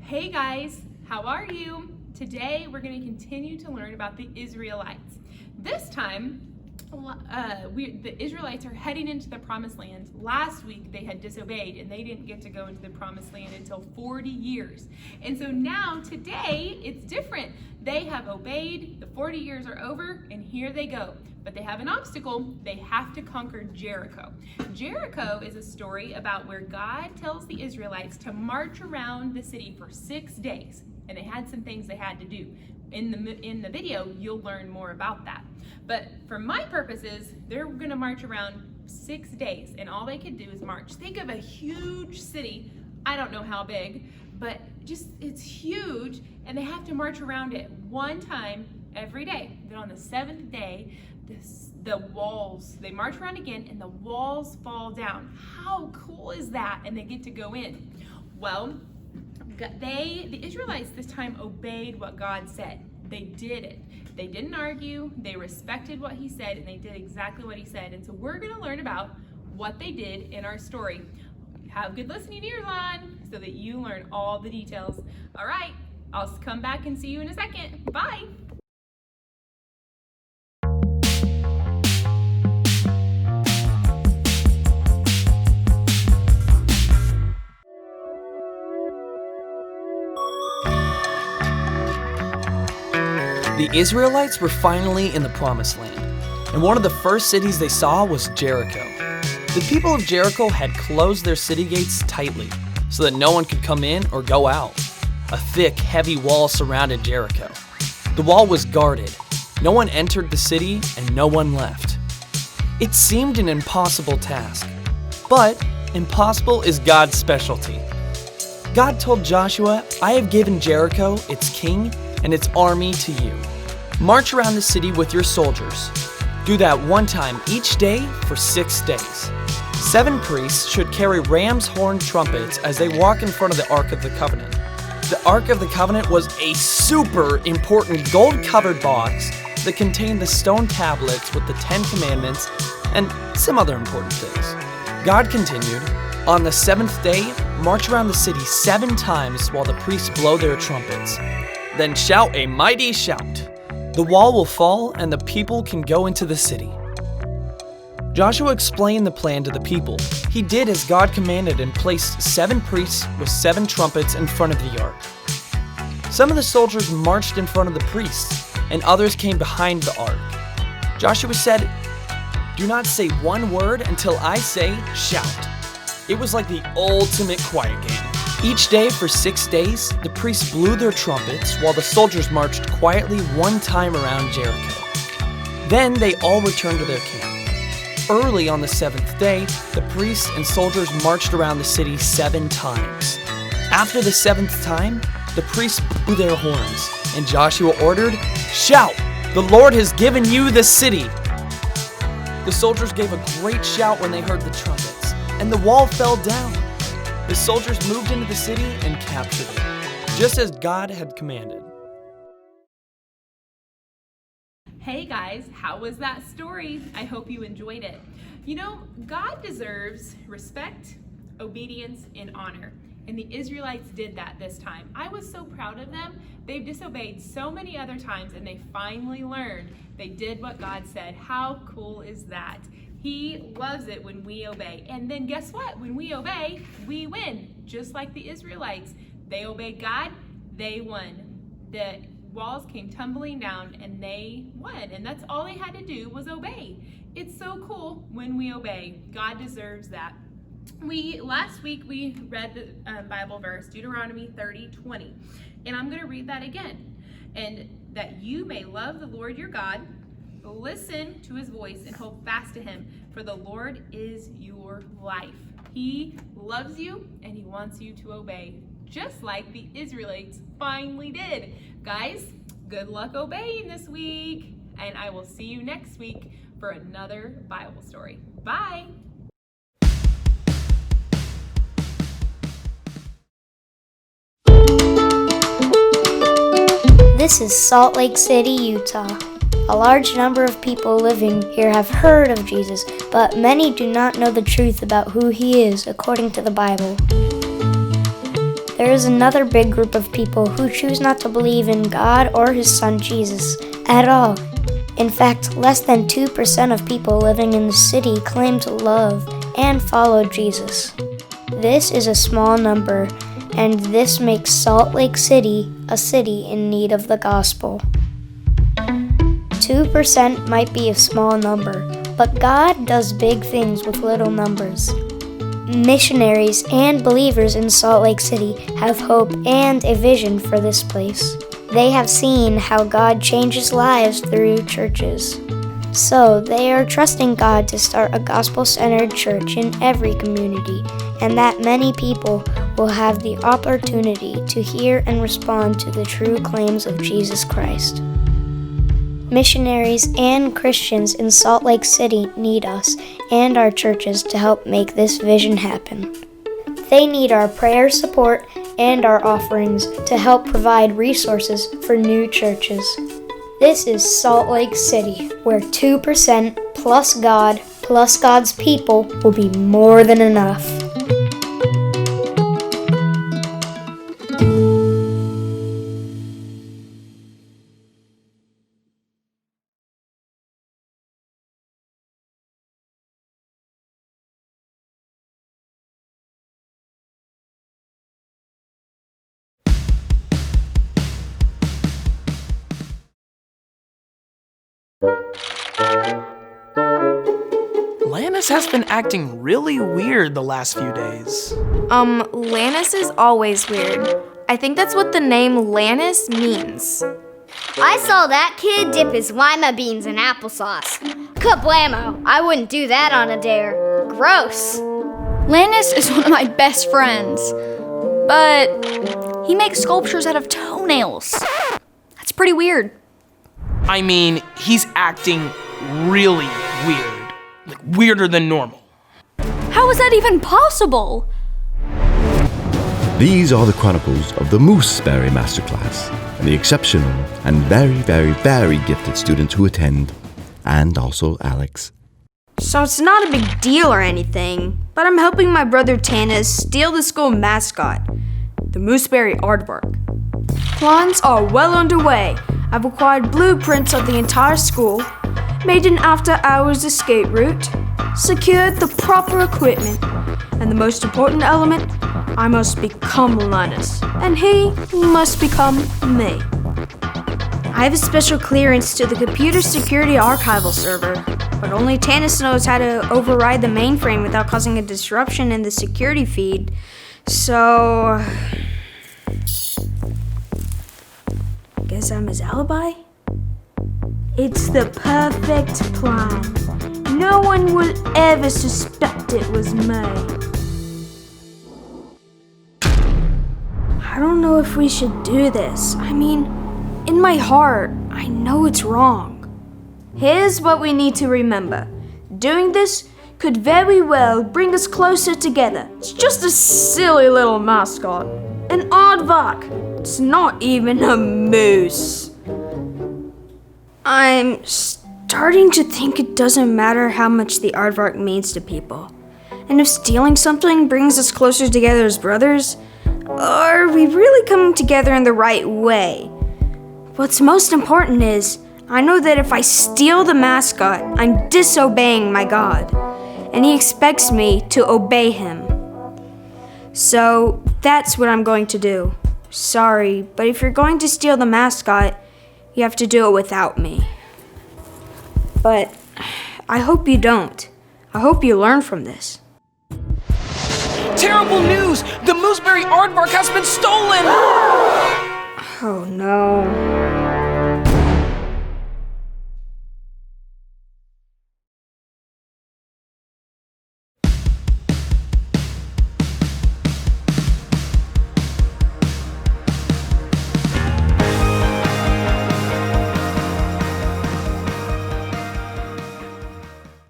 Hey guys, how are you? Today we're going to continue to learn about the Israelites. This time, the Israelites are heading into the promised land. Last week they had disobeyed and they didn't get to go into the promised land until 40 years. And so now today it's different. They have obeyed, the 40 years are over, and here they go. But they have an obstacle. They have to conquer Jericho. Jericho is a story about where God tells the Israelites to march around the city for 6 days. And they had some things they had to do. In the video, you'll learn more about that. But for my purposes, they're going to march around 6 days, and all they could do is march. Think of a huge city. I don't know how big, but just it's huge, and they have to march around it one time every day. Then on the 7th day, the walls, they march around again, and the walls fall down. How cool is that? And they get to go in. Well, the Israelites this time obeyed what God said. They did it. They didn't argue. They respected what he said, and they did exactly what he said. And so we're going to learn about what they did in our story. Have good listening ears on so that you learn all the details. All right, I'll come back and see you in a second. Bye. The Israelites were finally in the Promised Land, and one of the first cities they saw was Jericho. The people of Jericho had closed their city gates tightly so that no one could come in or go out. A thick, heavy wall surrounded Jericho. The wall was guarded. No one entered the city and no one left. It seemed an impossible task, but impossible is God's specialty. God told Joshua, "I have given Jericho, its king, and its army to you. March around the city with your soldiers. Do that one time each day for 6 days. 7 priests should carry ram's horn trumpets as they walk in front of the Ark of the Covenant." The Ark of the Covenant was a super important gold-covered box that contained the stone tablets with the 10 Commandments and some other important things. God continued, "On the 7th day, march around the city 7 times while the priests blow their trumpets. Then shout a mighty shout. The wall will fall and the people can go into the city." Joshua explained the plan to the people. He did as God commanded and placed 7 priests with 7 trumpets in front of the ark. Some of the soldiers marched in front of the priests, and others came behind the ark. Joshua said, "Do not say one word until I say shout." It was like the ultimate quiet game. Each day for 6 days, the priests blew their trumpets while the soldiers marched quietly one time around Jericho. Then they all returned to their camp. Early on the 7th day, the priests and soldiers marched around the city 7 times. After the 7th time, the priests blew their horns, and Joshua ordered, "Shout! The Lord has given you the city!" The soldiers gave a great shout when they heard the trumpets, and the wall fell down. The soldiers moved into the city and captured it, just as God had commanded. Hey guys, how was that story? I hope you enjoyed it. You know, God deserves respect, obedience, and honor. And the Israelites did that this time. I was so proud of them. They've disobeyed so many other times and they finally learned. They did what God said. How cool is that? He loves it when we obey. And then guess what? When we obey, we win. Just like the Israelites. They obeyed God, they won. The walls came tumbling down and they won. And that's all they had to do was obey. It's so cool when we obey. God deserves that. Last week we read the Bible verse, Deuteronomy 30:20. And I'm going to read that again. "And that you may love the Lord your God, listen to his voice and hold fast to him, for the Lord is your life." He loves you and he wants you to obey, just like the Israelites finally did. Guys, good luck obeying this week, and I will see you next week for another Bible story. Bye. This is Salt Lake City, Utah. A large number of people living here have heard of Jesus, but many do not know the truth about who he is according to the Bible. There is another big group of people who choose not to believe in God or His Son Jesus at all. In fact, less than 2% of people living in the city claim to love and follow Jesus. This is a small number, and this makes Salt Lake City a city in need of the gospel. 2% might be a small number, but God does big things with little numbers. Missionaries and believers in Salt Lake City have hope and a vision for this place. They have seen how God changes lives through churches. So they are trusting God to start a gospel-centered church in every community, and that many people will have the opportunity to hear and respond to the true claims of Jesus Christ. Missionaries and Christians in Salt Lake City need us and our churches to help make this vision happen. They need our prayer support and our offerings to help provide resources for new churches. This is Salt Lake City, where 2% plus God plus God's people will be more than enough. Lannis has been acting really weird the last few days. Lannis is always weird. I think that's what the name Lannis means. I saw that kid dip his lima beans in applesauce. Kablamo! I wouldn't do that on a dare. Gross. Lannis is one of my best friends, but he makes sculptures out of toenails. That's pretty weird. I mean, he's acting really weird. Like, weirder than normal. How is that even possible? These are the chronicles of the Mooseberry Masterclass and the exceptional and very, very, very gifted students who attend, and also Alex. So it's not a big deal or anything, but I'm helping my brother Tanis steal the school mascot, the Mooseberry aardvark. Plans are well underway. I've acquired blueprints of the entire school, made an after-hours escape route, secured the proper equipment, and the most important element, I must become Linus, and he must become me. I have a special clearance to the computer security archival server, but only Tanis knows how to override the mainframe without causing a disruption in the security feed, so... guess I'm his alibi? It's the perfect plan. No one will ever suspect it was me. I don't know if we should do this. I mean, in my heart, I know it's wrong. Here's what we need to remember. Doing this could very well bring us closer together. It's just a silly little mascot. An aardvark. It's not even a moose. I'm starting to think it doesn't matter how much the aardvark means to people. And if stealing something brings us closer together as brothers, are we really coming together in the right way? What's most important is, I know that if I steal the mascot, I'm disobeying my God, and He expects me to obey Him. So that's what I'm going to do. Sorry, but if you're going to steal the mascot, you have to do it without me. But I hope you don't. I hope you learn from this. Terrible news! The Mooseberry aardvark has been stolen! Oh no.